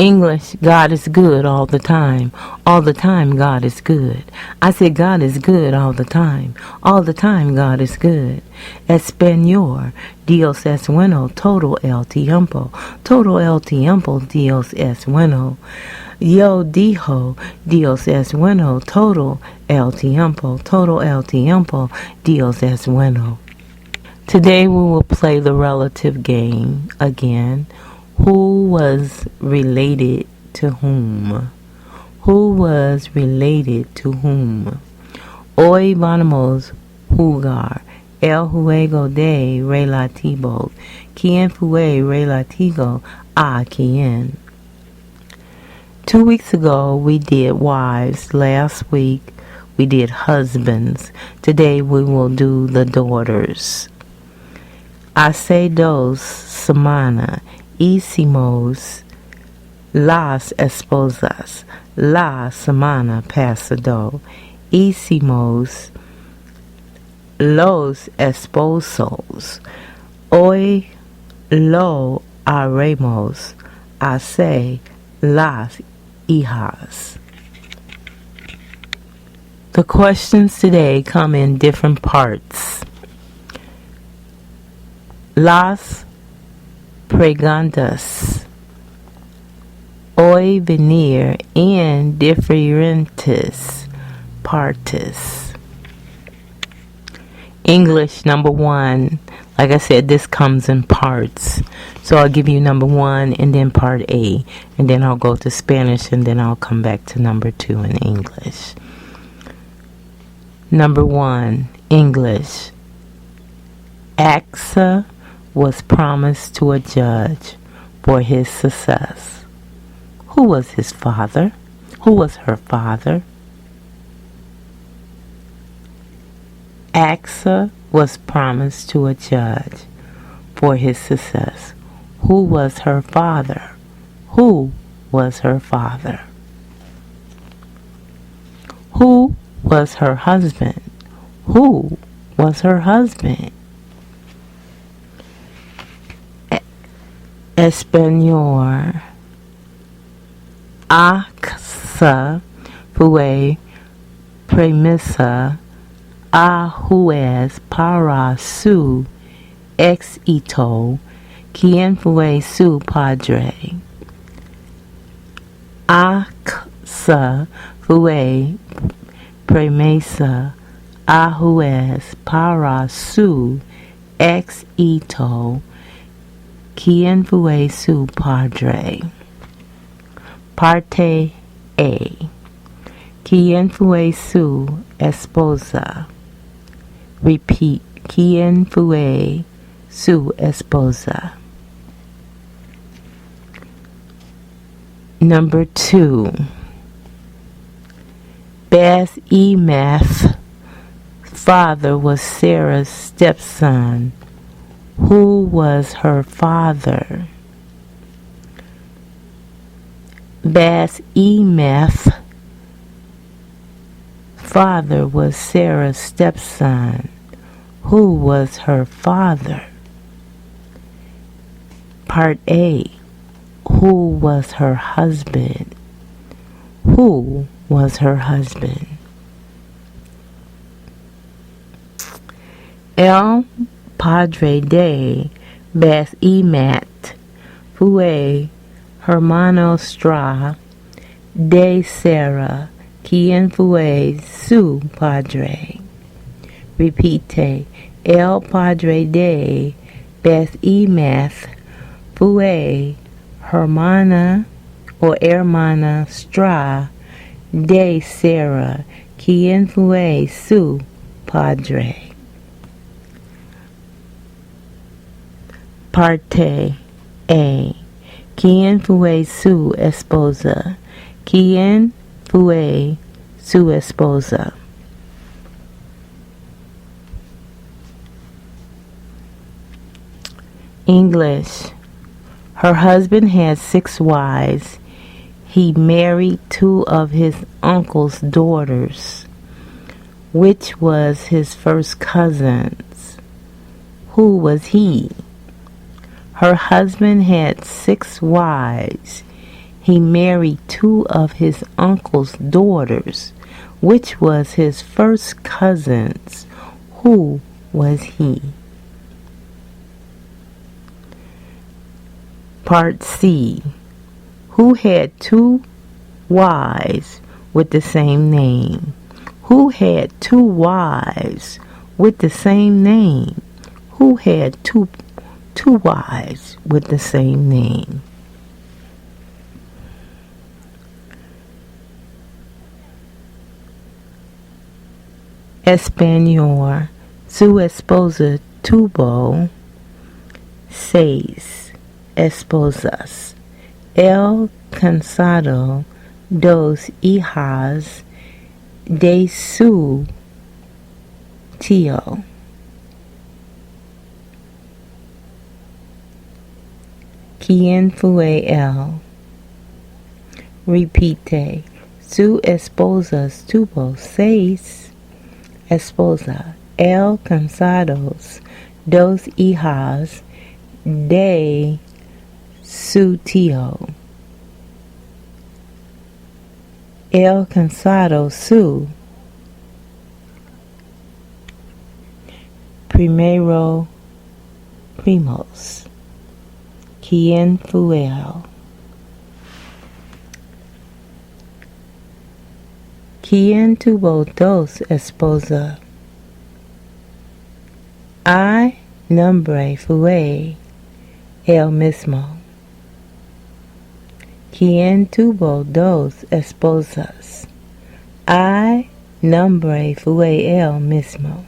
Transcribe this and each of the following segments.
English, God is good all the time. All the time, God is good. I said God is good all the time. All the time, God is good. Español, Dios es bueno todo el tiempo. Todo el tiempo, Dios es bueno. Yo dijo, Dios es bueno todo el tiempo. Todo el tiempo, Dios es bueno. Today we will play the relative game again. Who was related to whom? Who was related to whom? Hoy vamos jugar el juego de relativos. ¿Quién fue relativo a quién? 2 weeks ago we did wives. Last week we did husbands. Today we will do the daughters. Hace 2 semanas hicimos las esposas. La semana pasada hicimos los esposos. Hoy lo haremos. Hace las hijas. The questions today come in different parts. Las preguntas hoy venir en diferentes partes. English, number 1. Like I said, this comes in parts. So I'll give you number 1 and then part A. And then I'll go to Spanish and then I'll come back to number 2 in English. Number 1, English. AXA was promised to a judge for his success. Who was his father? Who was her father? AXA was promised to a judge for his success. Who was her father? Who was her father? Who was her husband? Who was her husband? Español. AXA fue premisa a juez para su éxito. ¿Quién fue su padre? AXA fue premisa a juez para su éxito. ¿Quién fue su padre? Parte A. ¿Quién fue su esposa? Repeat. ¿Quién fue su esposa? Number 2. Beth E. Math's father was Sarah's stepson. Who was her father? Beth E. Math's father was Sarah's stepson. Who was her father? Part A. Who was her husband? Who was her husband? El padre de Beth E. Math fue hermanastra de Sarah. ¿Quién fue su padre? Repite. El padre de Beth E. Math fue hermana o hermanastra de Sarah. ¿Quién fue su padre? Parte A. ¿Quién fue su esposa? ¿Quién fue su esposa? English. Her husband had 6 wives. He married 2 of his uncle's daughters, which was his first cousins. Who was he? Her husband had 6 wives. He married two of his uncle's daughters, which was his first cousins. Who was he? Part C. Who had two wives with the same name? Who had two wives with the same name? Who had two wives with the same name? Español. Su esposa tuvo seis esposas. Él casado dos hijas de su tío. ¿Quién fue él? Repite. Su esposa tuvo seis esposas. Él casados dos hijas de su tío. Él casado su primos. ¿Quién fue él? ¿Quién tuvo dos esposas? I nombre fue él mismo. ¿Quién tuvo dos esposas? I nombre fue él mismo.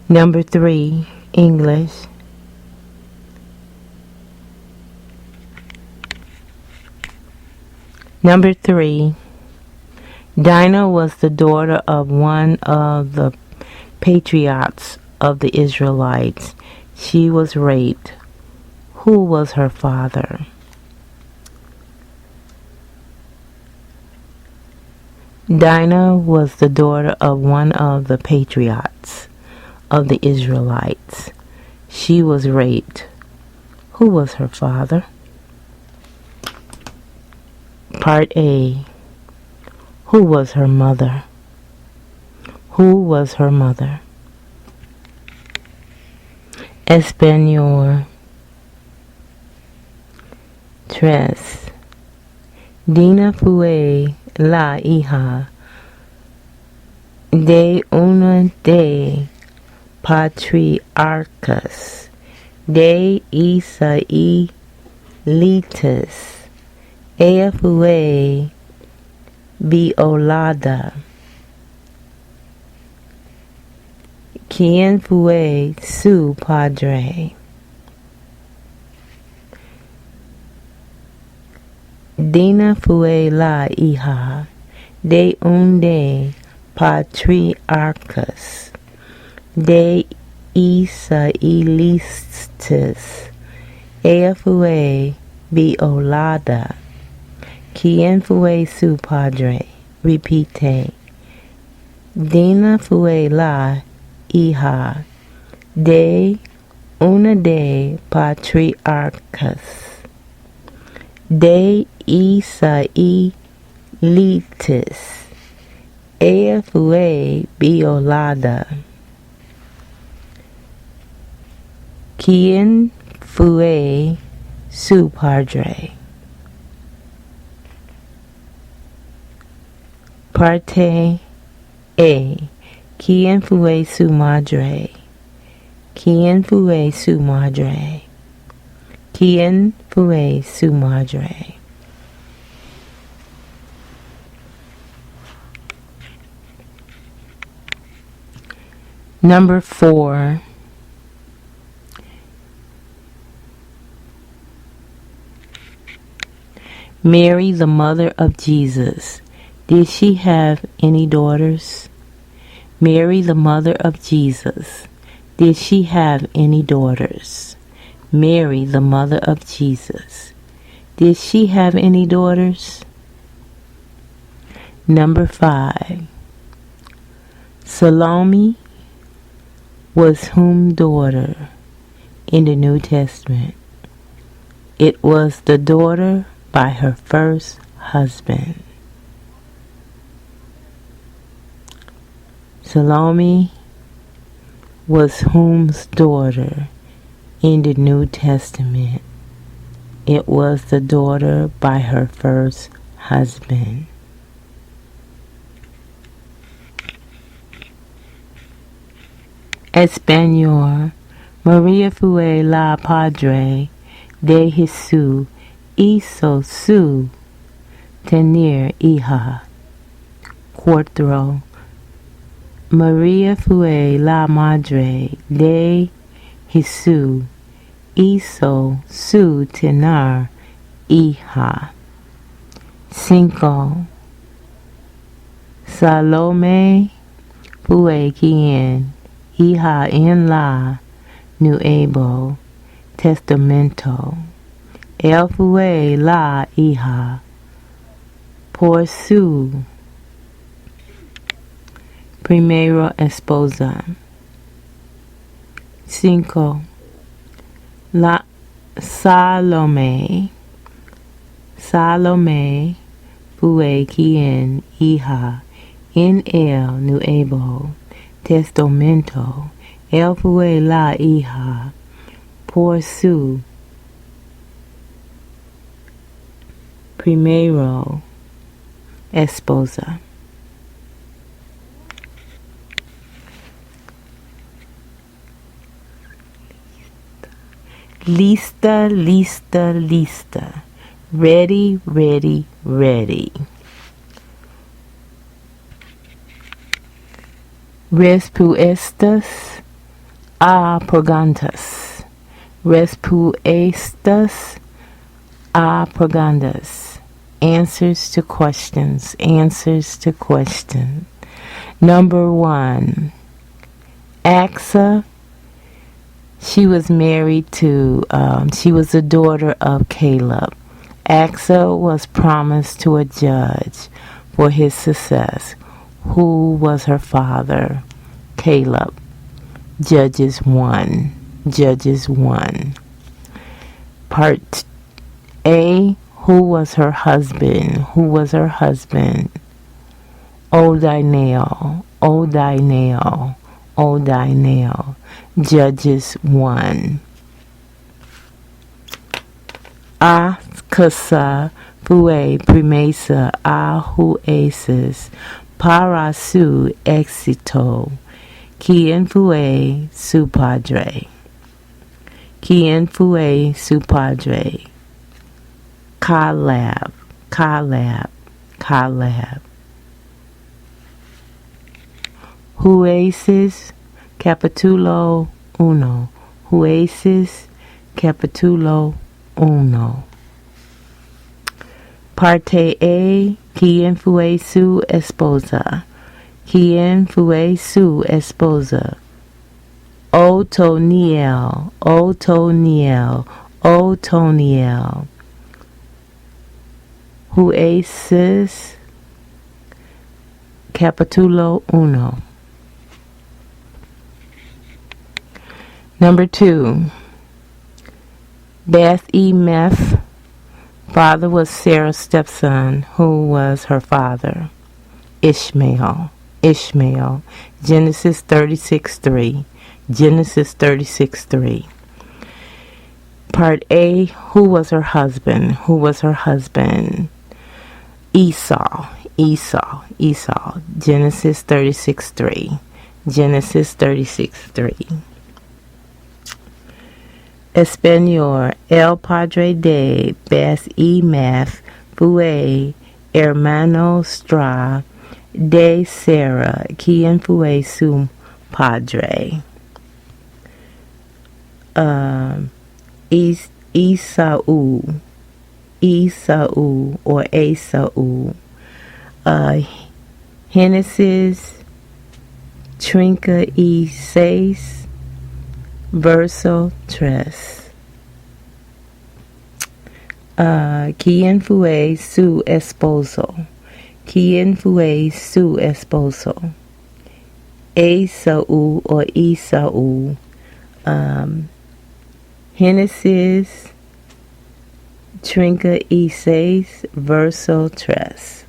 Number 3, English. Number 3, Dinah was the daughter of one of the patriarchs of the Israelites. She was raped. Who was her father? Dinah was the daughter of one of the patriarchs of the Israelites. She was raped. Who was her father? Part A. Who was her mother? Who was her mother? Español. Tres. Dina fue la hija de una de patriarcas de israelitas. Ella fue violada. ¿Quién fue su padre? Dina fue la hija de un de patriarcas de israelitas. Ella fue violada. ¿Quién fue su padre? Repite. Dina fue la hija de una de patriarcas de israelitas. Ella fue violada. ¿Quién fue su padre? Parte A. ¿Quién fue su madre? ¿Quién fue su madre? ¿Quién fue su madre? Number 4. Mary, the mother of Jesus. Did she have any daughters? Mary, the mother of Jesus. Did she have any daughters? Mary, the mother of Jesus. Did she have any daughters? Number 5. Salome was whom daughter in the New Testament? It was the daughter by her first husband. Salome was whom's daughter in the New Testament? It was the daughter by her first husband. Español, María fue la padre de Jesús, hizo su tener hija. Cuatro, María fue la madre de Jesús, hizo su tener hija. 5. Salome fue quien hija en la Nuevo Testamento. Él fue la hija por su primera esposa. 5. La Salome fue quien hija en el Nuevo Testamento. Él fue la hija por su primera esposa. Lista, lista, lista. Ready, ready, ready. Respuestas a preguntas. Respuestas a preguntas. Answers to questions. Answers to questions. Number 1. Axa. She was married to, she was the daughter of Caleb. Axa was promised to a judge for his success. Who was her father? Caleb. Judges 1. Judges 1. Part A. Who was her husband? Who was her husband? Odinel. Odinel. Odinel. Judges 1. Casa fue promesa a jueces para su éxito. ¿Quién fue su padre? ¿Quién fue su padre? Caleb. Caleb. Caleb. Jueces capítulo 1. Jueces capítulo 1. Parte A. ¿Quién fue su esposa? ¿Quién fue su esposa? Otoniel. Otoniel. Otoniel. Jueces capítulo 1. Number 2. Beth-e-meth. Father was Sarah's stepson. Who was her father? Ishmael. Ishmael. Genesis 36:3. Genesis 36:3. Part A. Who was her husband? Who was her husband? Esau. Esau. Esau. Genesis 36:3. Genesis 36:3. Español. El padre de Beth-e-meth fue hermanastro de Sarah. ¿Quién fue su padre? Esaú. Esaú or Esaú. Génesis 36 verso 3. ¿Quién fue su esposo? ¿Quién fue su esposo? Esau or Esau, Genesis, Trinca y seis, verso tres.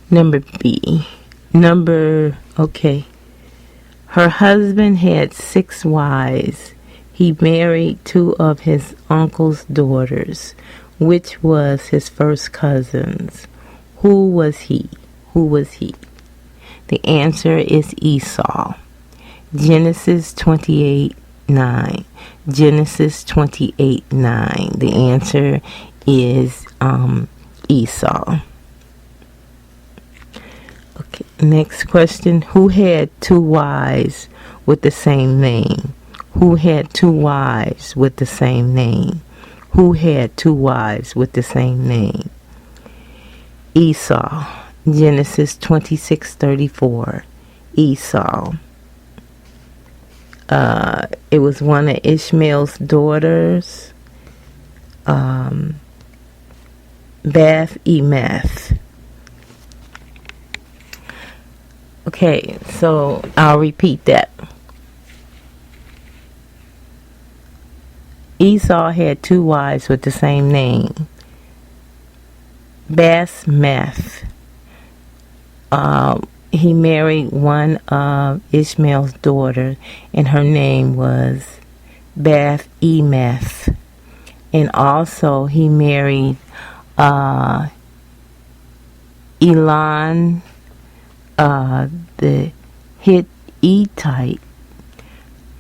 Number B. Okay. Her husband had 6 wives. He married 2 of his uncle's daughters, which was his first cousins. Who was he? The answer is Esau. Genesis 28:9. Genesis 28:9. The answer is Esau. Okay, next question. Who had 2 wives with the same name? Who had 2 wives with the same name? Who had 2 wives with the same name? Esau. Genesis 26:34. Esau. It was one of Ishmael's daughters, Beth-emeth. Okay, so I'll repeat that. Esau had 2 wives with the same name. Basmeth. He married one of Ishmael's daughters, and her name was Beth-emeth. And also he married Elon, the Hittite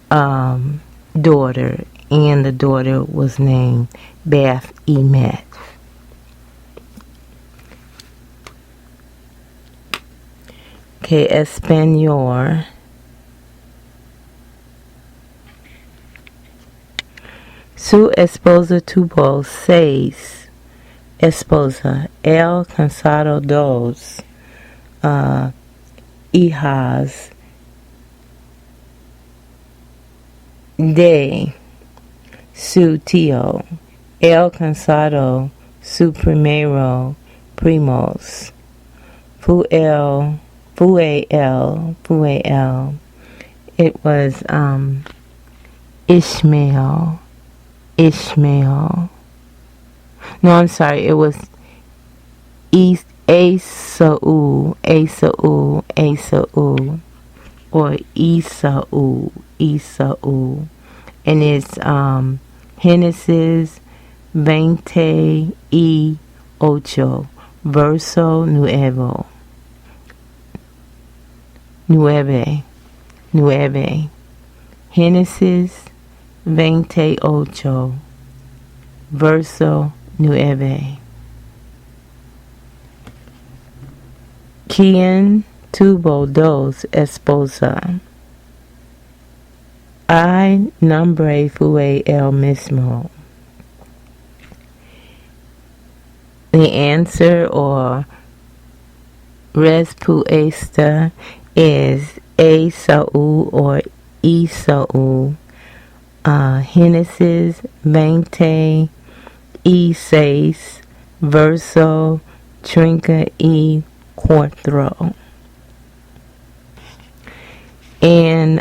daughter, and the daughter was named Beth-emeth. Okay, Espanol. Su esposa tuvo 6 esposas. Él casado 2 hijas de su tío. Él casado su primos. Fue él. It was Ishmael. No, I'm sorry. It was Esau, or Esau, and it's Genesis 28, verso 9. Genesis 28, verso 9. ¿Quién tuvo 2 esposas? El nombre fue el mismo. The answer or respuesta is Esau or Esau. Genesis 26, verso 34. And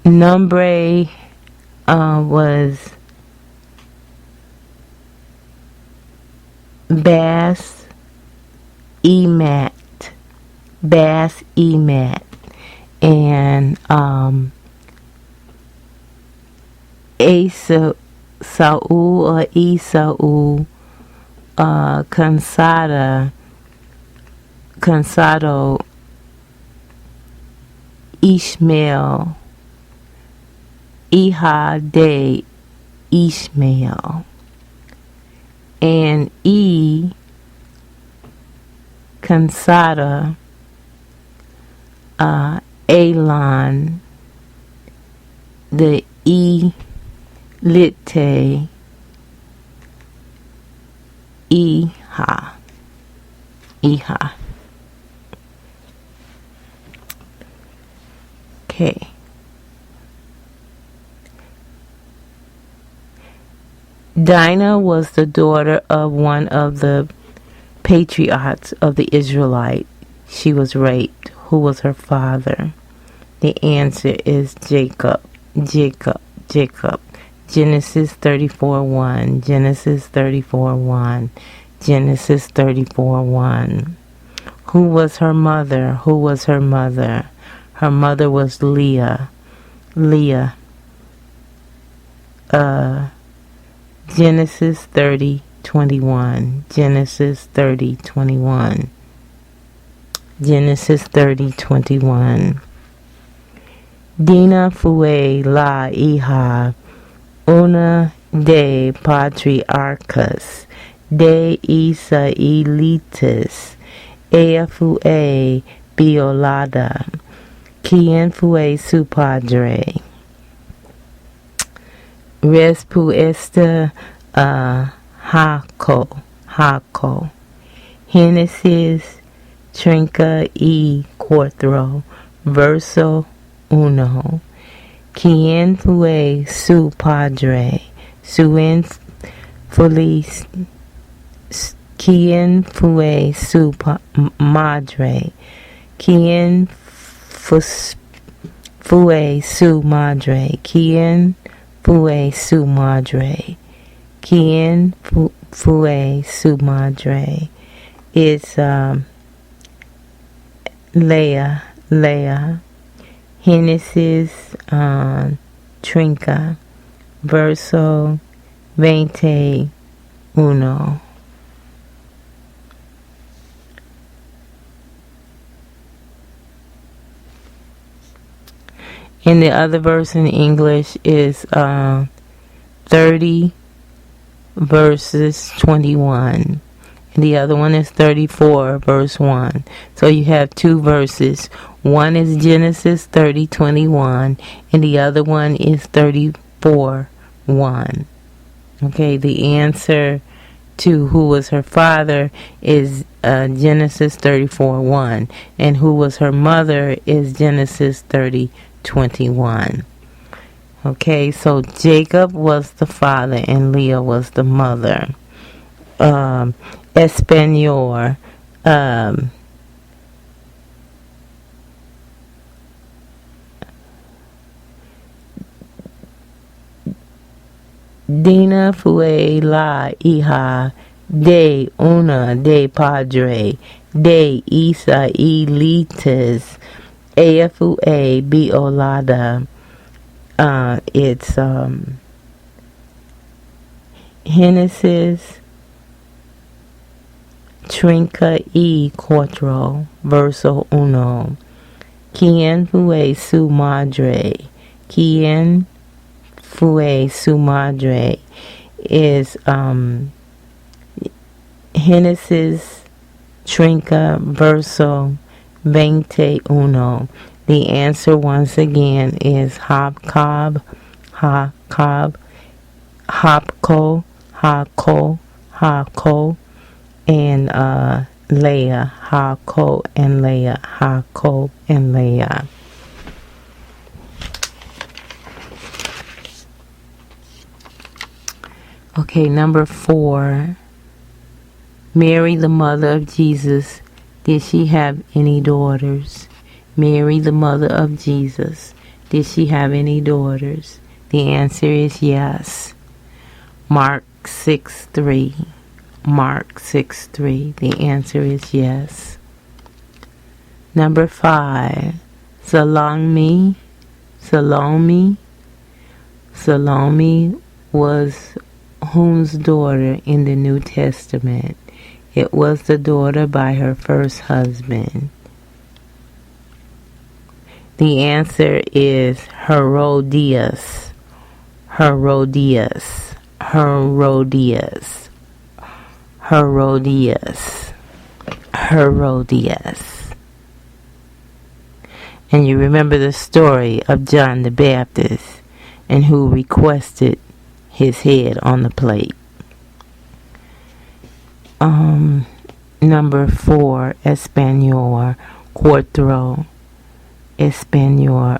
nombre was Bas-emeth. And Esau or Esau cansado Ishmael, hija de Ishmael, and cansada Elon, the Elite hija. Okay. Dinah was the daughter of one of the patriarchs of the Israelites. She was raped. Who was her father? The answer is Jacob. Jacob. Genesis 34:1. Genesis 34:1. Genesis 34:1. Who was her mother? Who was her mother? Her mother was Leah. Genesis 30:21. Genesis 30:21. Genesis 30:21. Dina fue la hija una de patriarcas de israelitas. Ella fue violada. ¿Quién fue su padre? Respuesta Jacob. Génesis 34, verso 1. ¿Quién fue su padre? ¿Quién fue su madre? ¿Quién fue su madre? ¿Quién fue su madre? ¿Quién fue su madre? It's Leah. Génesis 30, verso 21. And the other verse in English is 30 verses 21. And the other one is 34 verse 1. So you have two verses. One is Genesis 30:21 and the other one is 34:1. Okay, the answer to who was her father is Genesis 34:1, and who was her mother is Genesis 30:21. Okay, so Jacob was the father and Leah was the mother. Espanol. Dina fue la hija de una de padre de israelitas. Ella fue violada. It's Genesis 34, verso 1. ¿Quién fue su madre? ¿Quién fue su madre? Is Genesis 30, verso 21. The answer once again is Jacob, and Leah. Jacob and Leah. Okay, number 4. Mary, the mother of Jesus, did she have any daughters? Mary, the mother of Jesus, did she have any daughters? The answer is yes. Mark 6:3. The answer is yes. Number 5. Salome was whose daughter in the New Testament? It was the daughter by her first husband. The answer is Herodias. And you remember the story of John the Baptist and who requested his head on the plate. Number 4, Espanol.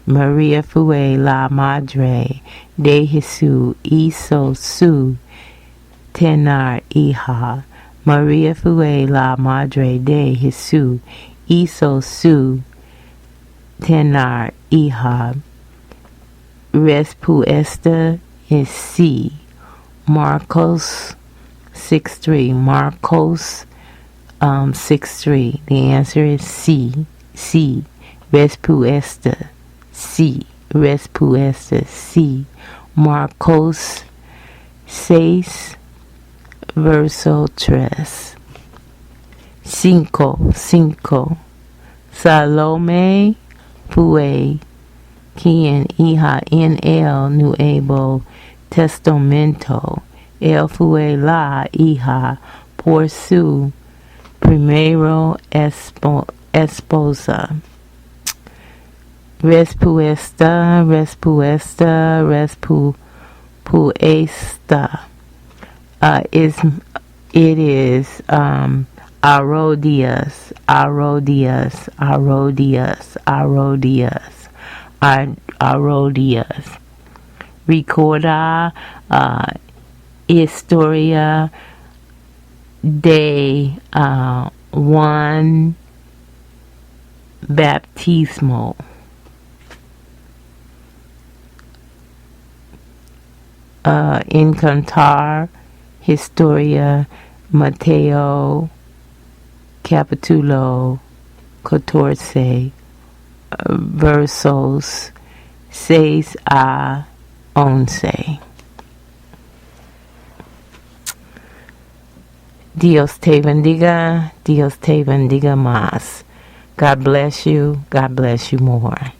María fue la madre de Jesús hizo su tenar hija, Maria fue la madre de Jesús, hizo su tenar hija. Respuesta es sí. Marcos 6:3. Marcos 6:3. The answer is sí. Sí. Respuesta. Sí. Respuesta. Sí. Marcos 6, verso 3. 5. Salome fue quien hija en el Nuevo Testamento. Él fue la hija por su primero esposa. Respuesta. It is Arodias. Recorda historia de Juan Baptismo. Encantar historia Mateo capítulo 14 versos 6 a 11. Dios te bendiga más. God bless you more.